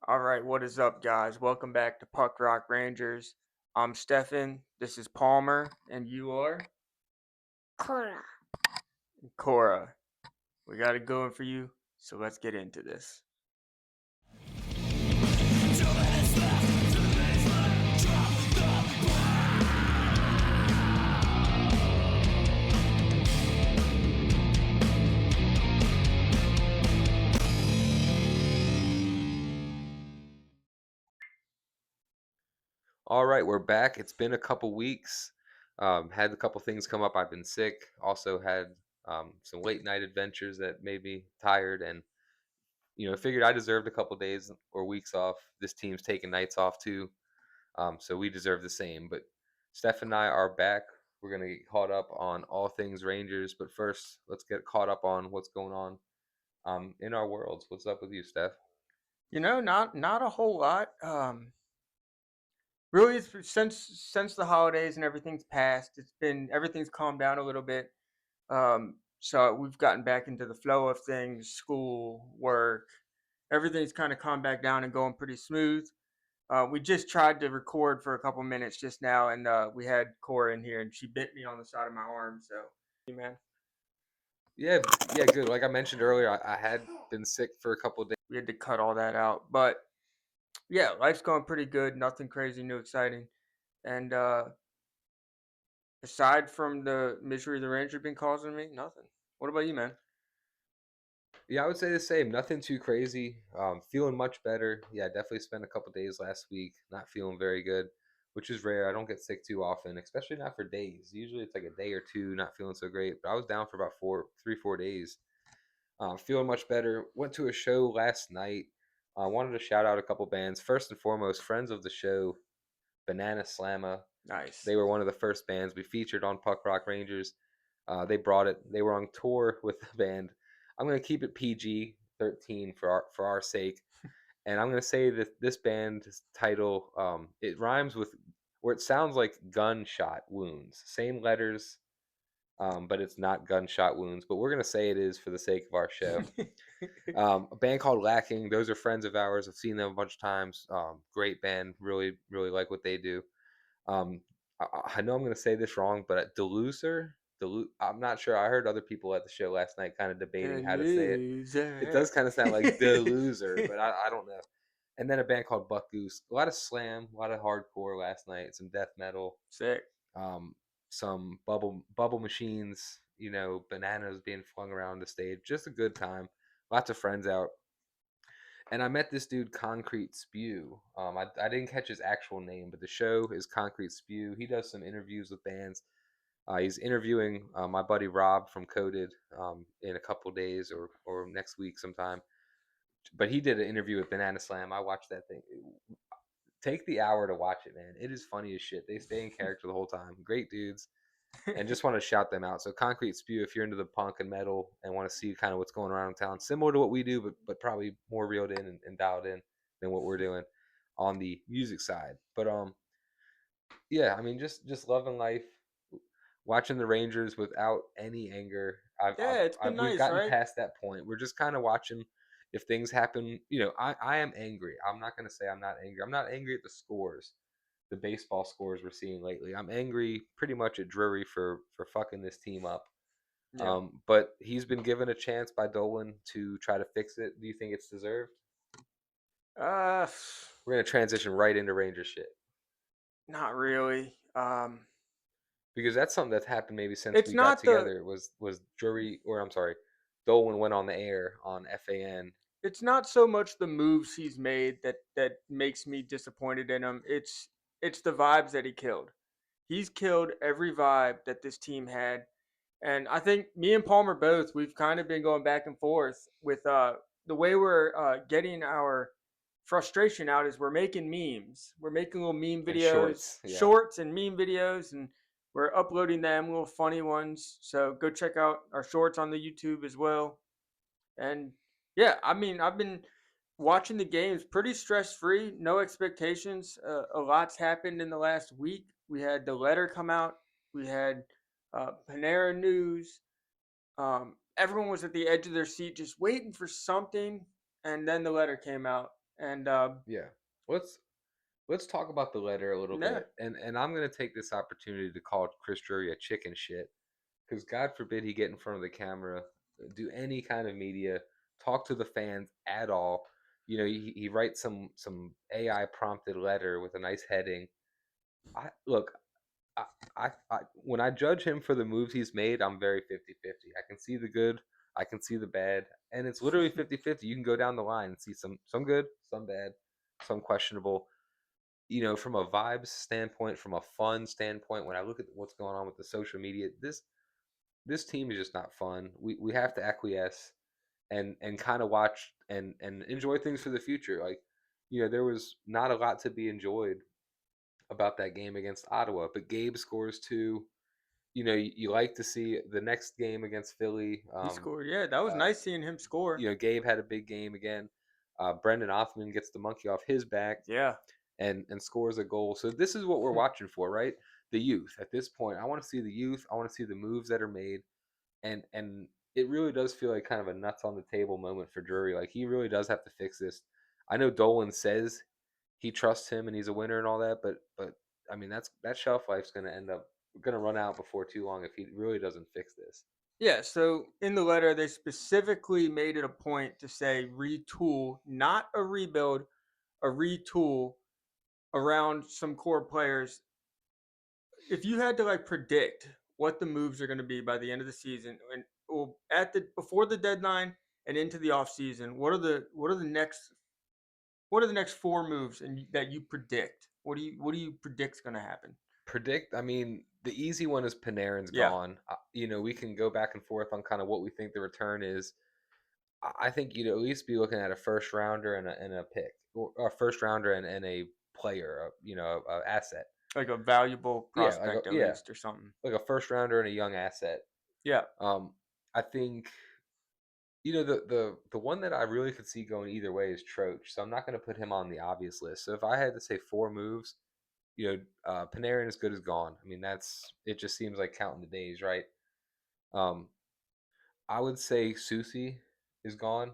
All right, what is up, guys? Welcome back to Puck Rock Rangers. I'm Stefan. This is Palmer, and you are Cora. Cora. We got it going for you, so let's get into this. All right, we're back. It's been a couple weeks. Had a couple things come up. I've been sick. Also had some late night adventures that made me tired, and figured I deserved a couple days or weeks off. This team's taking nights off too, so we deserve the same. But Steph and I are back. We're gonna get caught up on all things Rangers. But first, let's get caught up on what's going on in our worlds. What's up with you, Steph? Not a whole lot. Really, since the holidays and everything's passed, everything's calmed down a little bit. So we've gotten back into the flow of things, school, work. Everything's kind of calmed back down and going pretty smooth. We just tried to record for a couple minutes just now, and we had Cora in here, and she bit me on the side of my arm. So, hey, man, Yeah, good. Like I mentioned earlier, I had been sick for a couple days. we had to cut all that out. But yeah, life's going pretty good. Nothing crazy, new, exciting. And aside from the misery the Ranger been causing me, nothing. What about you, man? Yeah, I would say the same. Nothing too crazy. Feeling much better. Yeah, definitely spent a couple days last week not feeling very good, which is rare. I don't get sick too often, especially not for days. Usually it's like a day or two not feeling so great. But I was down for about 4 days. Feeling much better. Went to a show last night. I wanted to shout out a couple bands. First and foremost, friends of the show, Banana Slamma. Nice. They were one of the first bands we featured on Puck Rock Rangers. They brought it. They were on tour with the band. I'm going to keep it PG-13 for our sake, and I'm going to say that this band's title it rhymes with where it sounds like gunshot wounds. Same letters, but it's not gunshot wounds. But we're going to say it is for the sake of our show. A band called Lacking. Those are friends of ours. I've seen them a bunch of times. Great band. Really, really like what they do. Um, I know I'm going to say this wrong, but I'm not sure. I heard other people at the show last night kind of The debating how to say it. It loser. does kind of sound like the loser, but I don't know. And then a band called Buck Goose. A lot of slam, a lot of hardcore last night, some death metal, Sick. um, some bubble machines, bananas being flung around the stage. Just a good time. Lots of friends out. And I met this dude, Concrete Spew. I didn't catch his actual name, but the show is Concrete Spew. He does some interviews with bands. He's interviewing my buddy Rob from Coded in a couple days or next week sometime. But he did an interview with Banana Slam. I watched that thing. Take the hour to watch it, man. It is funny as shit. They stay in character the whole time. Great dudes. And just want to shout them out. So Concrete Spew, if you're into the punk and metal and want to see kind of what's going around in town, similar to what we do, but probably more reeled in and dialed in than what we're doing on the music side. But yeah, I mean, just loving life, watching the Rangers without any anger. Yeah, it's been We've nice, gotten right? past that point. We're just kind of watching if things happen. I am angry. I'm not going to say I'm not angry. I'm not angry at the scores, the baseball scores we're seeing lately. I'm angry pretty much at Drury for fucking this team up. Yeah. But he's been given a chance by Dolan to try to fix it. Do you think it's deserved? Uh, We're gonna transition right into Ranger shit Not really. because that's something that's happened maybe since It's we got not the together. Was Drury or I'm sorry, Dolan went on the air on FAN. it's not so much the moves he's made that makes me disappointed in him. It's the vibes that he killed. He's killed every vibe that this team had. And I think me and Palmer both, we've kind of been going back and forth with the way we're getting our frustration out is we're making memes. We're making little meme And videos, shorts. Yeah. shorts and meme videos, and we're uploading them, little funny ones. So go check out our shorts on the YouTube as well. And yeah, I mean, I've been watching the games pretty stress free, no expectations. A lot's happened in the last week. We had the letter come out. We had Panera News. Everyone was at the edge of their seat just waiting for something, and then the letter came out, And Yeah. Let's talk about the letter a little yeah, bit, and I'm gonna take this opportunity to call Chris Drury a chicken shit, because God forbid he get in front of the camera, do any kind of media, talk to the fans at all. You know, he writes some AI prompted letter with a nice heading. I look, I when I judge him for the moves he's made, I'm very 50-50. I can see the good, I can see the bad, and it's literally 50-50. You can go down the line and see some good, some bad, some questionable. You know, from a vibes standpoint, from a fun standpoint, when I look at what's going on with the social media, this team is just not fun. We have to acquiesce and kind of watch and enjoy things for the future. Like, you know, there was not a lot to be enjoyed about that game against Ottawa, but Gabe scores two. You know, you like to see the next game against Philly. he scored. Yeah, that was Uh, nice seeing him score. you know, Gabe had a big game again. Brendan Othman gets the monkey off his back Yeah, and scores a goal. So this is what we're watching for, right? The youth. At this point, I want to see the youth. I want to see the moves that are made, and it really does feel like kind of a nuts on the table moment for Drury. Like, he really does have to fix this. I know Dolan says he trusts him and he's a winner and all that, but I mean, that shelf life's going to run out before too long if he really doesn't fix this. yeah. So in the letter, they specifically made it a point to say retool, not a rebuild, a retool around some core players. If you had to like predict what the moves are going to be by the end of the season and well, at the before the deadline and into the off season, what are the next four moves and that you predict? What do you predict is going to happen? Predict, I mean, the easy one is Panarin's Yeah, gone. You know, we can go back and forth on kind of what we think the return is. I think you'd at least be looking at a first rounder and a pick, or a first rounder and a player, you know, a asset. like a valuable Yeah, prospect at yeah, least or something. like a first rounder and a young asset. Yeah, I think, you know, the one that I really could see going either way is Troach. So I'm not going to put him on the obvious list. So if I had to say four moves, you know, Panarin as good as gone. I mean, it just seems like counting the days, right? Um, I would say Susie is gone,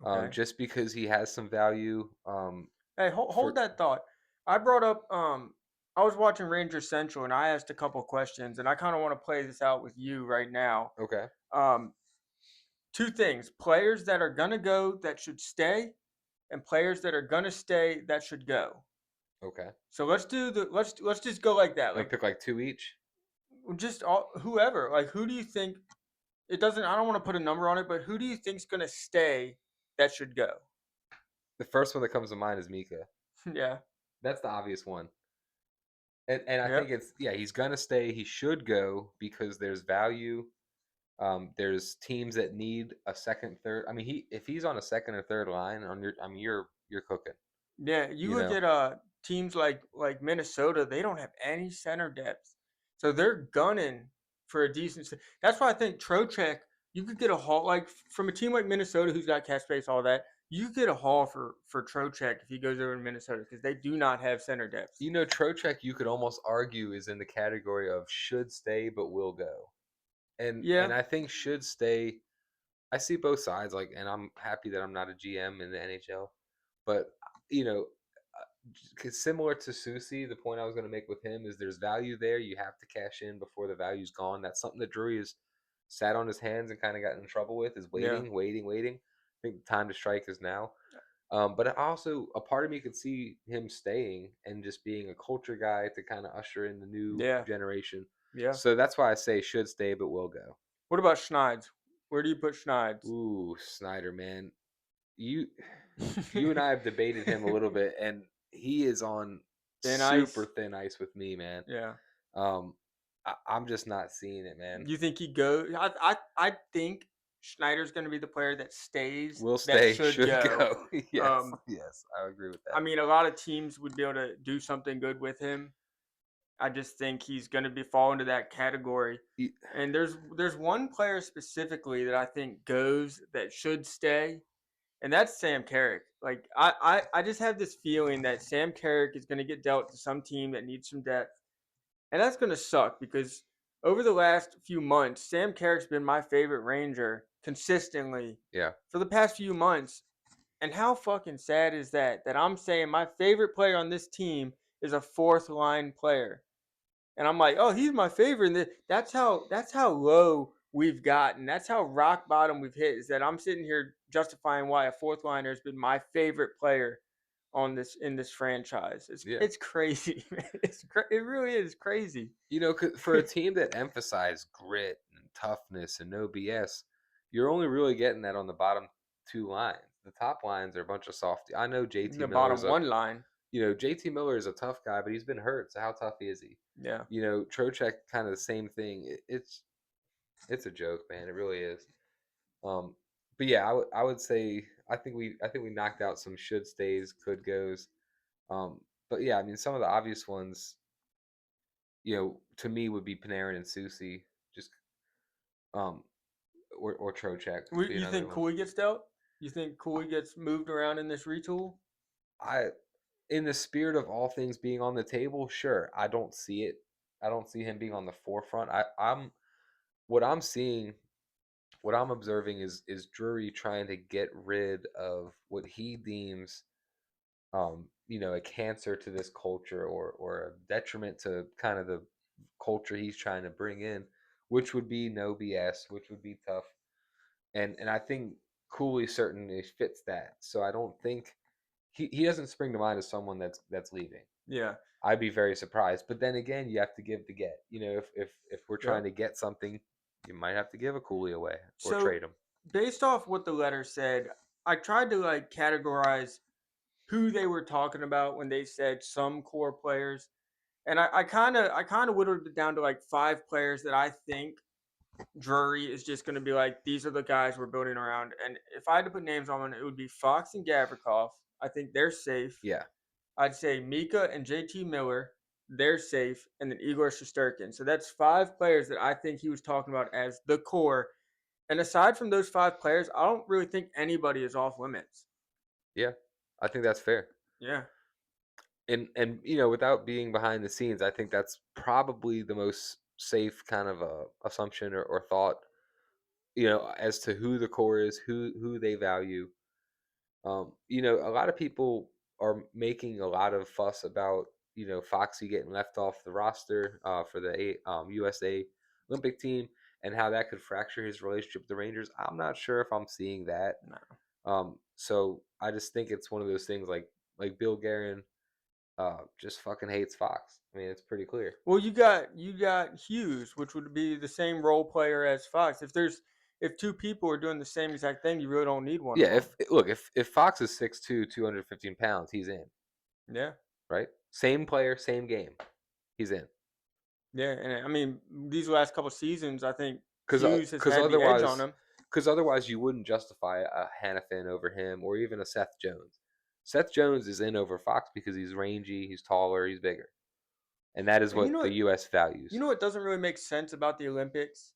okay. just because he has some value. Hey, For hold that thought. I brought up I was watching Ranger Central and I asked a couple questions and I kind of want to play this out with you right now. Okay, Um two things: players that are going to go that should stay and players that are going to stay that should go. okay. So let's just go like that. I'm gonna Like pick like two each. just all whoever. Like who do you think it doesn't I don't want to put a number on it, but who do you think's going to stay that should go? The first one that comes to mind is Mika. Yeah. That's the obvious one. And I think Yep. it's, yeah, he's gonna stay. He should go because there's value. There's teams that need a second, third. I mean, if he's on a second or third line on your, I mean, you're cooking. Yeah, you You look know, at teams like Minnesota, they don't have any center depth. So they're gunning for a That's why I think Trocheck, you could get a haul like from a team like Minnesota who's got cap space, all that. You could get a haul for Trocheck if he goes over to Minnesota because they do not have center depth. you know, Trocheck, you could almost argue is in the category of should stay but will go, and Yeah, I think should stay. I see both sides, like, and I'm happy that I'm not a GM in the NHL, but you know, 'cause similar to Susie, the point I was going to make with him is there's value there. You have to cash in before the value's gone. That's something that Drury has sat on his hands and kind of got in trouble with, is yeah, waiting. I think the time to strike is now. But also, a part of me could see him staying and just being a culture guy to kind of usher in the new yeah, generation. yeah. So that's why I say should stay, but will go. What about Schneids? Where do you put Schneids? Ooh, Snyder, man, you you and I have debated him a little bit, and he is on Thin super ice. thin ice with me, man. Yeah. Um, I'm just not seeing it, man. You think he goes? I think Schneider's going to be the player that stays Will that stay, should should go. go. Yes, Um, yes, I agree with I that. mean, a lot of teams would be able to do something good with him. I just think he's going to be fall into that category. He- And there's one player specifically that I think goes that should stay, and that's Sam Carrick. Like I just have this feeling that Sam Carrick is going to get dealt to some team that needs some depth, and that's going to suck because over the last few months, Sam Carrick's been my favorite Ranger consistently yeah, for the past few months. And how fucking sad is that? That I'm saying my favorite player on this team is a fourth line player. And I'm like, oh, he's my favorite. And that's how low we've gotten. That's how rock bottom we've hit. Is that I'm sitting here justifying why a fourth liner has been my favorite player on this in this franchise. It's Yeah. it's crazy, man. It really is crazy. You know, for a team that emphasized grit and toughness and no BS, you're only really getting that on the bottom two lines. The top lines are a bunch of softy. I know JT The Miller's bottom a, one line. JT Miller is a tough guy, but he's been hurt. So how tough is he? Yeah. Trocheck, kind of the same thing. It's a joke, man. It really is. Um, but yeah, I would say I think we knocked out some should stays, could goes. But yeah, I mean some of the obvious ones, to me would be Panarin and Susie, just um, or Trocheck would be You another think one. Cooley gets dealt? You think Cooley gets moved around in this retool? I, in the spirit of all things being on the table, sure. I don't see it. I don't see him being on the forefront. What I'm seeing, what I'm observing is Drury trying to get rid of what he deems, a cancer to this culture, or a detriment to kind of the culture he's trying to bring in, which would be no BS, which would be tough. And I think Cooley certainly fits that. So I don't think he doesn't spring to mind as someone that's leaving. Yeah. I'd be very surprised. But then again, you have to give to get. If we're trying Yep. to get something, you might have to give a Cooley away or So trade him. based off what the letter said, I tried to like categorize who they were talking about when they said some core players. And I kind of whittled it down to like 5 players that I think Drury is just going to be like, these are the guys we're building around. And if I had to put names on it, it would be Fox and Gavrikov. I think they're safe. Yeah. I'd say Mika and JT Miller, they're safe. And then Igor Shesterkin. So that's 5 players that I think he was talking about as the core. And aside from those 5 players, I don't really think anybody is off limits. Yeah. I think that's fair. Yeah. And without being behind the scenes, I think that's probably the most safe kind of assumption or thought, as to who the core is, who they value. A lot of people are making a lot of fuss about, Foxy getting left off the roster for the USA Olympic team, and how that could fracture his relationship with the Rangers. I'm not sure if I'm seeing that. No. So I just think it's one of those things like Bill Guerin just fucking hates Fox. I mean, it's pretty clear. Well, you got Hughes, which would be the same role player as Fox. If 2 people are doing the same exact thing, you really don't need one of Yeah, them. if Fox is 6'2", 215 pounds, he's in, Yeah. right? Same player, same game, he's in. Yeah, and I mean these last couple seasons, I think Because Hughes has because had the edge on otherwise, him. because otherwise you wouldn't justify a Hannafin over him, or even a Seth Jones. Seth Jones is in over Fox because he's rangy, he's taller, he's bigger, and that is And what the U.S. values. what doesn't really make sense about the Olympics?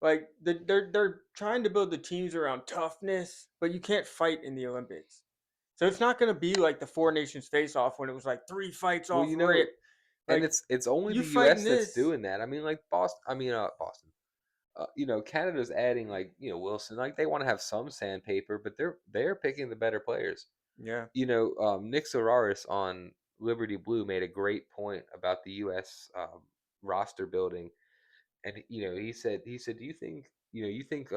Like they're trying to build the teams around toughness, but you can't fight in the Olympics. So it's not going to be like the 4 nations face off when it was like 3 fights Well, off rip. and Like it's only you the fighting U.S. that's this. doing that. I mean, like Boston. I mean, Boston. Canada's adding, like, Wilson. Like, they want to have some sandpaper, but they're picking the better players. Yeah. Nick Sararis on Liberty Blue made a great point about the U.S. Roster building, and he said, do you think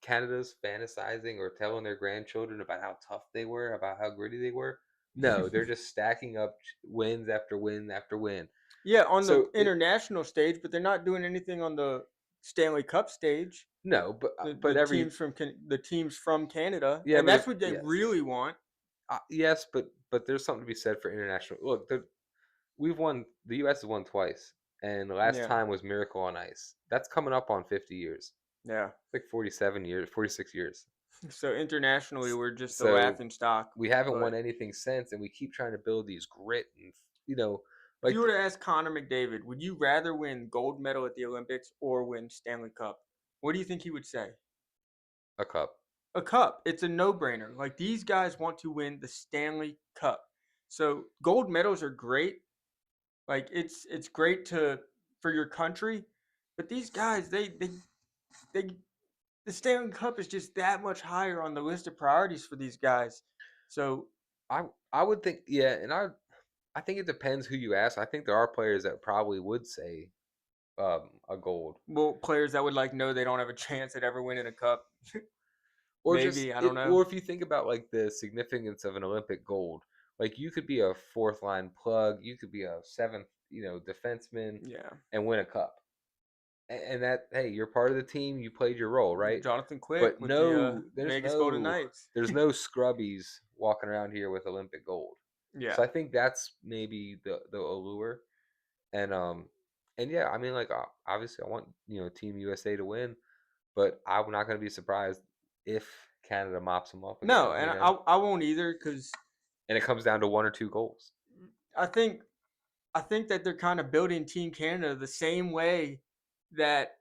Canada's fantasizing or telling their grandchildren about how tough they were, about how gritty they were? No, they're just stacking up wins after win after win. Yeah, on the So international stage, but they're not doing anything on the Stanley Cup stage. no, but The teams from Canada, yeah, and but that's what they yes. really want. Yes, but there's something to be said for international. Look, we've won. The U.S. has won twice, and the last Yeah, time was Miracle on Ice. That's coming up on 50 years. yeah. It's like 47 years, 46 years. So internationally, we're just the So laughing stock. we haven't But won anything since, and we keep trying to build these grit and if you like were to ask Connor McDavid, would you rather win gold medal at the Olympics or win Stanley Cup? What do you think he would say? a cup. A cup. It's a no-brainer. Like these guys want to win the Stanley Cup. So gold medals are great. Like it's great for your country, but these guys they the Stanley Cup is just that much higher on the list of priorities for these guys. So I would think, yeah, and I think it depends who you ask. I think there are players that probably would say a gold, well, players that would like know they don't have a chance at ever winning a cup. or just Maybe, I don't it, know. or if you think about like the significance of an Olympic gold, like you could be a fourth line plug, you could be a seventh, defenseman, Yeah. and win a cup, and that, hey, you're part of the team, you played your role, right? Jonathan Quick But with the no, Vegas Golden Knights. there's no scrubbies walking around here with Olympic gold. Yeah. So I think that's maybe the allure. And yeah, I mean, like, obviously I want, Team USA to win, but I'm not going to be surprised if Canada mops them up No, again, and I won't either because and it comes down to 1 or 2 goals. I think that they're kind of building Team Canada the same way that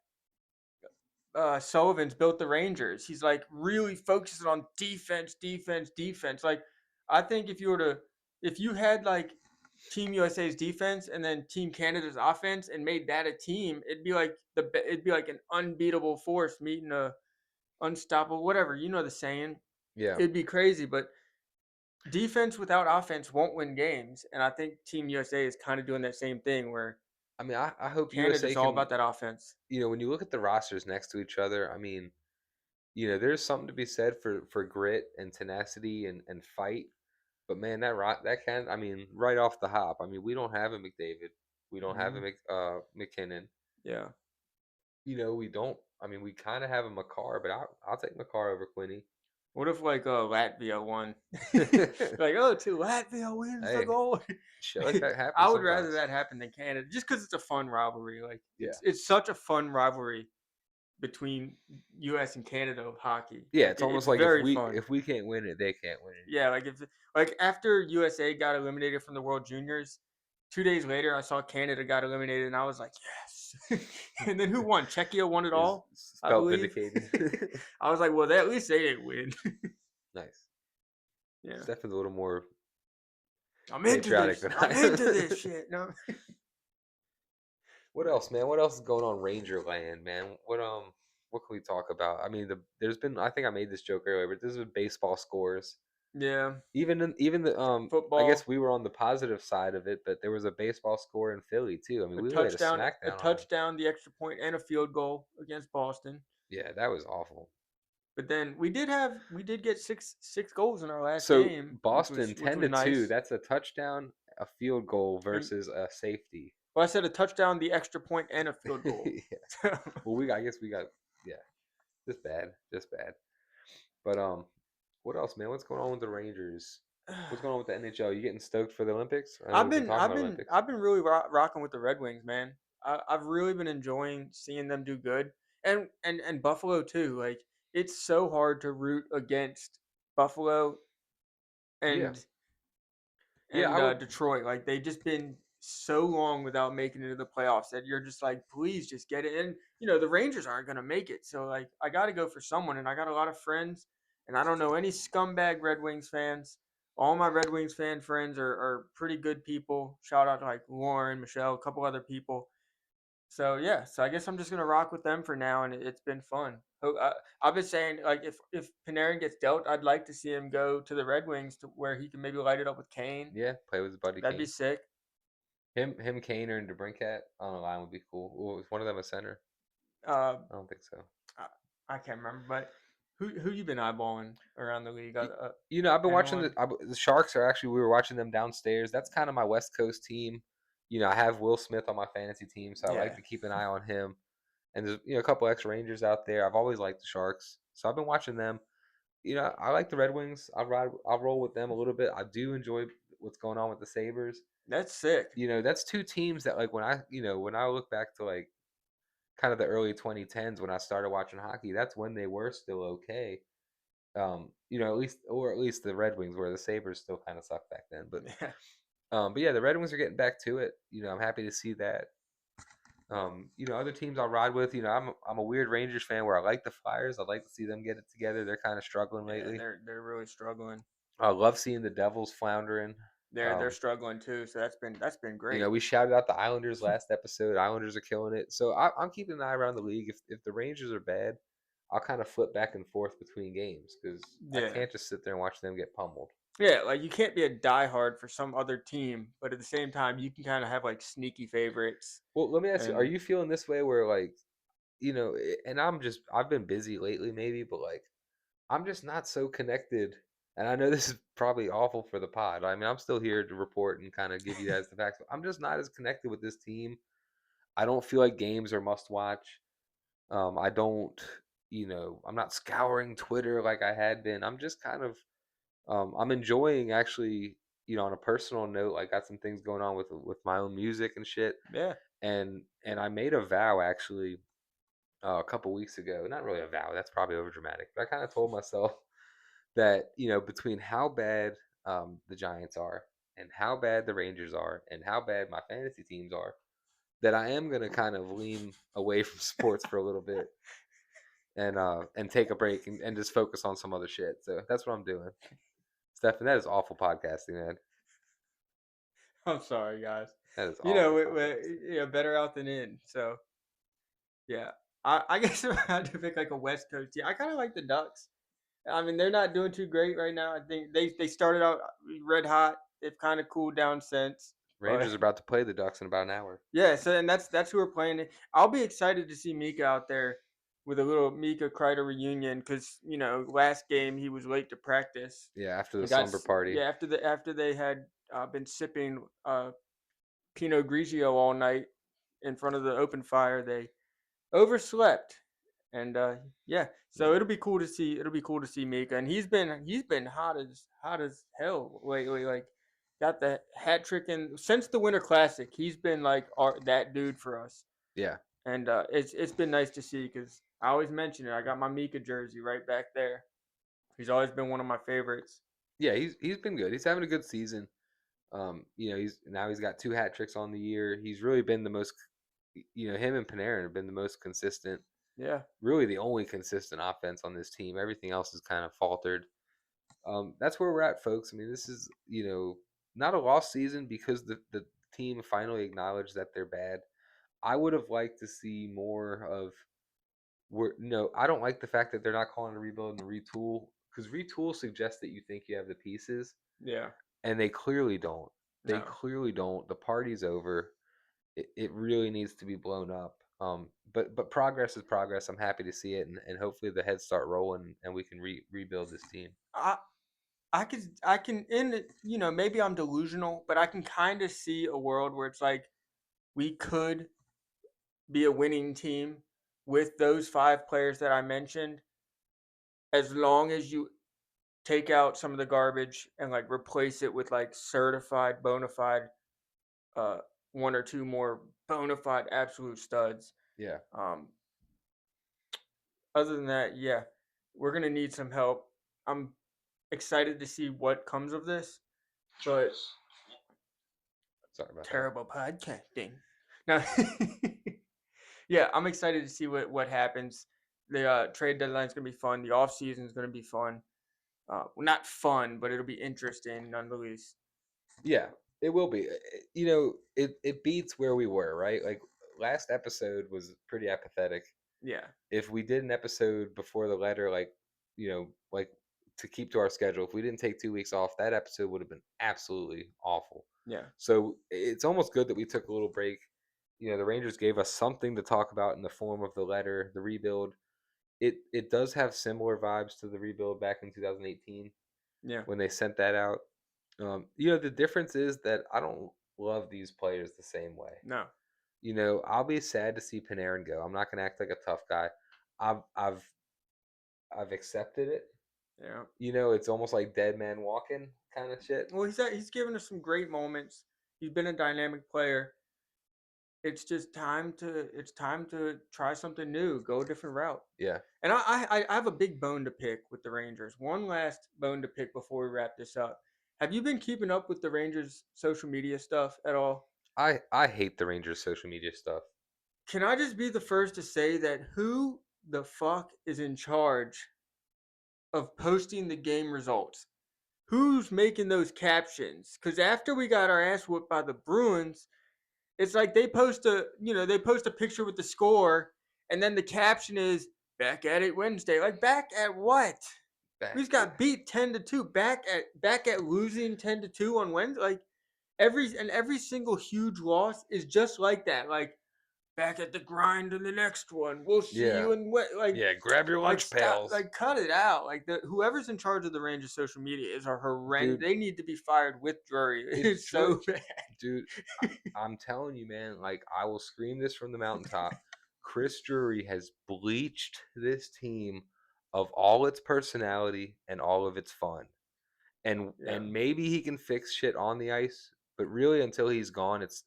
Sullivan's built the Rangers. He's like really focusing on defense, defense, defense. Like I think if you had like Team USA's defense and then Team Canada's offense and made that a team, it'd be like an unbeatable force meeting a unstoppable whatever. You know the saying. Yeah, It'd be crazy, but defense without offense won't win games, and I think Team USA is kind of doing that same thing where I mean, I hope USA Canada's all can. about that offense. When you look at the rosters next to each other, I mean, there's something to be said for grit and tenacity and fight. But man, that can, I mean, right off the hop. I mean, we don't have a McDavid, we don't have a Hmm. McKinnon. Yeah. We don't. I mean, we kind of have a McCarr, but I'll take McCarr over Quinny. What if like Latvia won? Like, oh, to Latvia wins the Hey, gold. shit like that I happens would rather sometimes. that happen than Canada, just because it's a fun rivalry. Like Yeah, it's such a fun rivalry between U.S. and Canada of hockey. yeah. Like It's almost it's like if very we fun. if we can't win it, they can't win it Yeah, either. like if like after USA got eliminated from the World Juniors, 2 days later I saw Canada got eliminated, and I was like, yes. And then who won? Czechia won it all, I Felt believe. vindicated. I was like, well, at least they didn't win. Nice. Yeah, Stefan's a little more I'm into patriotic this. than I'm I into am. this shit. No, What else, man? What else is going on Ranger Land, man? What can we talk about? I mean, there's been, I think I made this joke earlier, but there's been baseball scores. yeah, Even the I guess football, we were on the positive side of it, but there was a baseball score in Philly too. I mean, we laid a a smackdown on them. touchdown, the extra point, and a field goal against Boston. Yeah, that was awful. But then we did get six goals in our last So game, Boston which 10 was to 2. nice. That's a touchdown, a field goal And versus a safety. well, I said a touchdown, the extra point, and a field goal. Yeah. Well, I guess we got, yeah, just bad. But what else, man? What's going on with the Rangers? What's going on with the NHL? You getting stoked for the Olympics? I know we've been talking about Olympics. I've been really rocking with the Red Wings, man. I've really been enjoying seeing them do good, and Buffalo too. Like it's so hard to root against Buffalo Yeah, and yeah. I would. Detroit. Like they've just been so long without making it to the playoffs that you're just like, please just get it. And the Rangers aren't gonna make it, so like I got to go for someone. And I got a lot of friends, and I don't know any scumbag Red Wings fans. All my Red Wings fan friends are pretty good people. Shout out to like Lauren, Michelle, a couple other people. So yeah, so I guess I'm just gonna rock with them for now, and it's been fun. I've been saying like if Panarin gets dealt, I'd like to see him go to the Red Wings to where he can maybe light it up with Kane. Yeah, play with his buddy That'd be Kane. sick. Him, Kane, and DeBrincat on a line would be cool. Well, was one of them a center? Uh, I don't think so. I can't remember, but who you been eyeballing around the league? I've been watching Anyone? the Sharks are actually, we were watching them downstairs. That's kind of my West Coast team. I have Will Smith on my fantasy team, so I like Yeah, to keep an eye on him. And there's a couple ex Rangers out there. I've always liked the Sharks, so I've been watching them. I like the Red Wings. I'll roll with them a little bit. I do enjoy what's going on with the Sabres. that's sick. That's two teams that, like, when I look back to like kind of the early 2010s when I started watching hockey, that's when they were still okay. At least the Red Wings were. The Sabres still kind of sucked back then, but Yeah, but yeah, the Red Wings are getting back to it. I'm happy to see that. Other teams I'll ride with. I'm a weird Rangers fan where I like the Flyers. I'd like to see them get it together. They're kind of struggling yeah, lately. they're really struggling. I love seeing the Devils floundering. They're struggling too. So that's been great. We shouted out the Islanders last episode. Islanders are killing it. So I'm keeping an eye around the league. If the Rangers are bad, I'll kind of flip back and forth between games because I Yeah. can't just sit there and watch them get pummeled. Yeah, like you can't be a diehard for some other team, but at the same time, you can kind of have like sneaky favorites. Well, let me ask you: are And you feeling this way where like and I've been busy lately, maybe, but like I'm just not so connected. And I know this is probably awful for the pod. I mean, I'm still here to report and kind of give you guys the facts, but I'm just not as connected with this team. I don't feel like games are must watch. I don't, I'm not scouring Twitter like I had been. I'm just kind of, I'm enjoying actually, on a personal note. I got some things going on with my own music and shit. yeah, And I made a vow actually a couple weeks ago. Not really a vow. That's probably over dramatic. But I kind of told myself that between how bad the Giants are and how bad the Rangers are and how bad my fantasy teams are, that I am gonna kind of lean away from sports for a little bit and take a break and just focus on some other shit. So that's what I'm doing. Stefan, that is awful podcasting, man. I'm sorry, guys. That is You know, awful podcasting. better out than in. So yeah, I guess if I had to pick like a West Coast team, I kind of like the Ducks. I mean, they're not doing too great right now. I think they started out red hot. They've kind of cooled down since, but Rangers are about to play the Ducks in about an hour. yeah. So and that's who we're playing. I'll be excited to see Mika out there with a little Mika Kreider reunion because last game he was late to practice Yeah, after the and slumber party. yeah after they had been sipping Pinot Grigio all night in front of the open fire. They overslept, and yeah. So Yeah. it'll be cool to see. It'll be cool to see Mika, and he's been hot as hell lately. Like got the hat trick in since the Winter Classic. He's been like that dude for us, Yeah. and it's been nice to see because I always mention it. I got my Mika jersey right back there. He's always been one of my favorites. Yeah, he's been good. He's having a good season. He's got 2 hat tricks on the year. He's really been the most him and Panarin have been the most consistent, Yeah, really the only consistent offense on this team. Everything else has kind of faltered. That's where we're at, folks. I mean, this is, not a lost season because the team finally acknowledged that they're bad. I would have liked to see more of I don't like the fact that they're not calling a rebuild and a retool because retool suggests that you think you have the pieces yeah. and they clearly don't. They No, clearly don't. The party's over. It really needs to be blown up. But progress is progress. I'm happy to see it, and hopefully the heads start rolling, and we can rebuild this team. I can in maybe I'm delusional, but I can kind of see a world where it's like we could be a winning team with those 5 players that I mentioned, as long as you take out some of the garbage and like replace it with like certified bona fide uh one or two more bona fide absolute studs. Yeah. Um Other than that, yeah, we're gonna need some help. I'm excited to see what comes of this, but Sorry about that. terrible podcasting. No, yeah, I'm excited to see what happens. The trade deadline is gonna be fun. The off season is gonna be fun. Well, not fun, but it'll be interesting nonetheless. Yeah, it will be. It beats where we were, right? Like last episode was pretty apathetic. Yeah, If we did an episode before the letter, like to keep to our schedule, if we didn't take 2 weeks off, that episode would have been absolutely awful. yeah, So it's almost good that we took a little break. The Rangers gave us something to talk about in the form of the letter, the rebuild. It does have similar vibes to the rebuild back in 2018 yeah. when they sent that out. The difference is that I don't love these players the same way. No, I'll be sad to see Panarin go. I'm not gonna act like a tough guy. I've I've I've accepted it. yeah. It's almost like dead man walking kind of shit. Well, he's given us some great moments. He's been a dynamic player. It's time to try something new, go a different route. Yeah. And I have a big bone to pick with the Rangers. One last bone to pick before we wrap this up. Have you been keeping up with the Rangers social media stuff at all? I hate the Rangers social media stuff. Can I just be the first to say that who the fuck is in charge of posting the game results? Who's making those captions? Because after we got our ass whooped by the Bruins, it's like they post a picture with the score, and then the caption is "back at it Wednesday." Like back at what? We just got beat 10-2 back at losing 10-2 on Wednesday. Like every single huge loss is just like that. Like back at the grind in the next one. We'll see Yeah. you in what Yeah, grab your lunch stop, pails. like cut it out. Like whoever's in charge of the Rangers social media is a horrendous. Dude, They need to be fired with Drury. It's Drury- so bad. Dude, I'm telling you, man, like I will scream this from the mountaintop. Chris Drury has bleached this team of all its personality and all of its fun. And Yeah. maybe he can fix shit on the ice, but really until he's gone, it's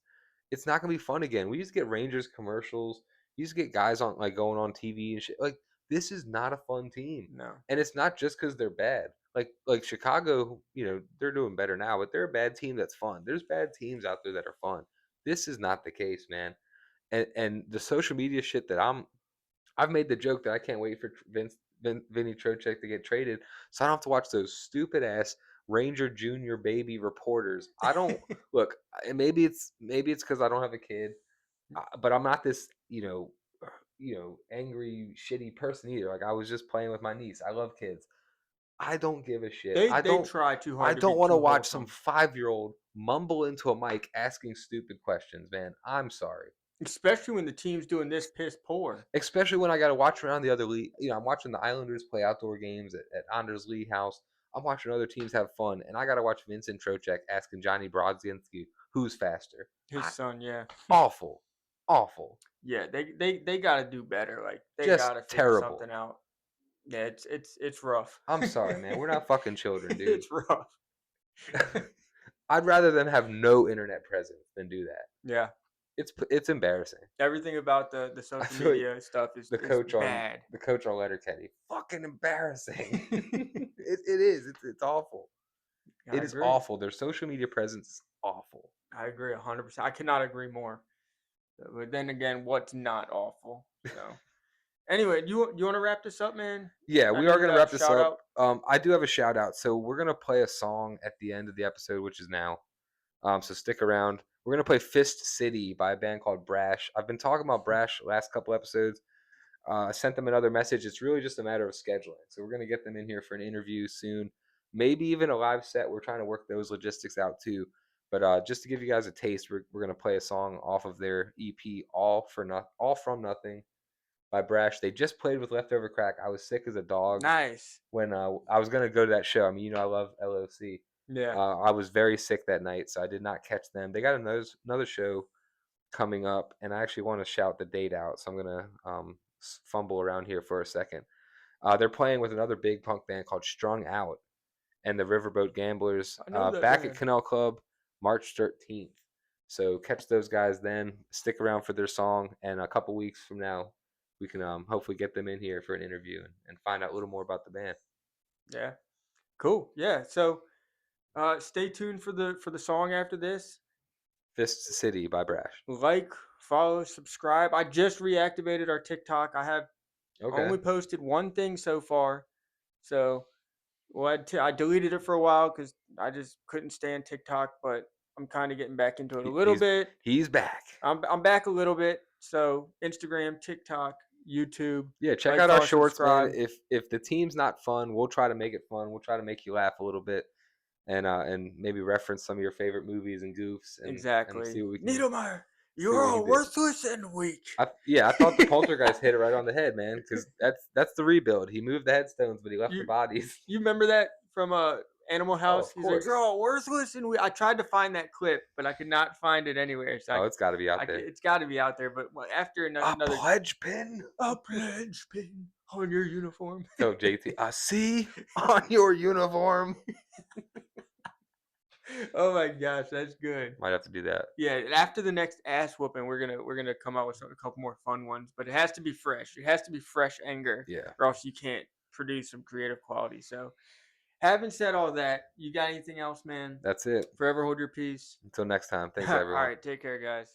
not gonna be fun again. We just get Rangers commercials. You just get guys on like going on TV and shit. Like this is not a fun team, No. and it's not just because they're bad. Like Chicago, they're doing better now, but they're a bad team that's fun. There's bad teams out there that are fun. This is not the case, man. And the social media shit that I've made the joke that I can't wait for Vinny Trocheck to get traded, so I don't have to watch those stupid ass Ranger Junior baby reporters. I don't look. Maybe it's because I don't have a kid, but I'm not this angry shitty person either. Like I was just playing with my niece. I love kids. I don't give a shit. They try too I hard to don't be want to too watch some wholesome. 5-year-old mumble into a mic asking stupid questions, man. I'm sorry. Especially when the team's doing this piss poor. Especially when I got to watch around the other league. I'm watching the Islanders play outdoor games at Anders Lee House. I'm watching other teams have fun, and I got to watch Vincent Trocheck asking Johnny Brodzinski who's faster. His son, yeah. Awful. Yeah, they got to do better. Like they Just got to figure terrible. something out. Yeah, it's rough. I'm sorry, man. We're not fucking children, dude. It's rough. I'd rather them have no internet presence than do that. Yeah. It's embarrassing. Everything about the social media stuff is bad. The coach on Letterkenny, fucking embarrassing. it is. It's awful. It is awful. Their social media presence is awful. I agree 100%. I cannot agree more. But then again, what's not awful? So anyway, you want to wrap this up, man? Yeah, we are going to wrap this up. Out? I do have a shout out. So we're going to play a song at the end of the episode, which is now. So stick around. We're going to play Fist City by a band called BRASH. I've been talking about BRASH last couple episodes. I sent them another message. It's really just a matter of scheduling. So we're going to get them in here for an interview soon. Maybe even a live set. We're trying to work those logistics out too. But just to give you guys a taste, we're going to play a song off of their EP, All From Nothing by BRASH. They just played with Leftover Crack. I was sick as a dog. Nice. When I was going to go to that show. I mean, I love LOC. Yeah. I was very sick that night, so I did not catch them. They got another show coming up, and I actually want to shout the date out, so I'm going to fumble around here for a second. They're playing with another big punk band called Strung Out and the Riverboat Gamblers back at Canal Club March 13th. So catch those guys then. Stick around for their song, and a couple weeks from now, we can hopefully get them in here for an interview and find out a little more about the band. Yeah. Cool. Yeah. So stay tuned for the song after this. Fist City by BRASH. Like, follow, subscribe. I just reactivated our TikTok. I have only posted one thing so far. So I deleted it for a while because I just couldn't stand TikTok, but I'm kind of getting back into it a little bit. He's back. I'm back a little bit. So Instagram, TikTok, YouTube. Yeah, check out our shorts, man. If the team's not fun, we'll try to make it fun. We'll try to make you laugh a little bit, and maybe reference some of your favorite movies and goofs. And, exactly. And see what we can. Niedermeyer, you're all worthless and weak. I thought the Poltergeist hit it right on the head, man. Because that's the rebuild. He moved the headstones, but he left the bodies. You remember that from Animal House? He's like, you're all worthless and weak. I tried to find that clip, but I could not find it anywhere. So it's got to be out there. It's got to be out there. But after another pledge pin, a pledge pin on your uniform. So JT, I see on your uniform. Oh my gosh, that's good. Might have to do that. Yeah, after the next ass whooping, we're gonna come out with a couple more fun ones, but it has to be fresh. It has to be fresh anger. Yeah. Or else you can't produce some creative quality. So, having said all that, you got anything else, man? That's it. Forever hold your peace. Until next time. Thanks, everyone. All right, take care, guys.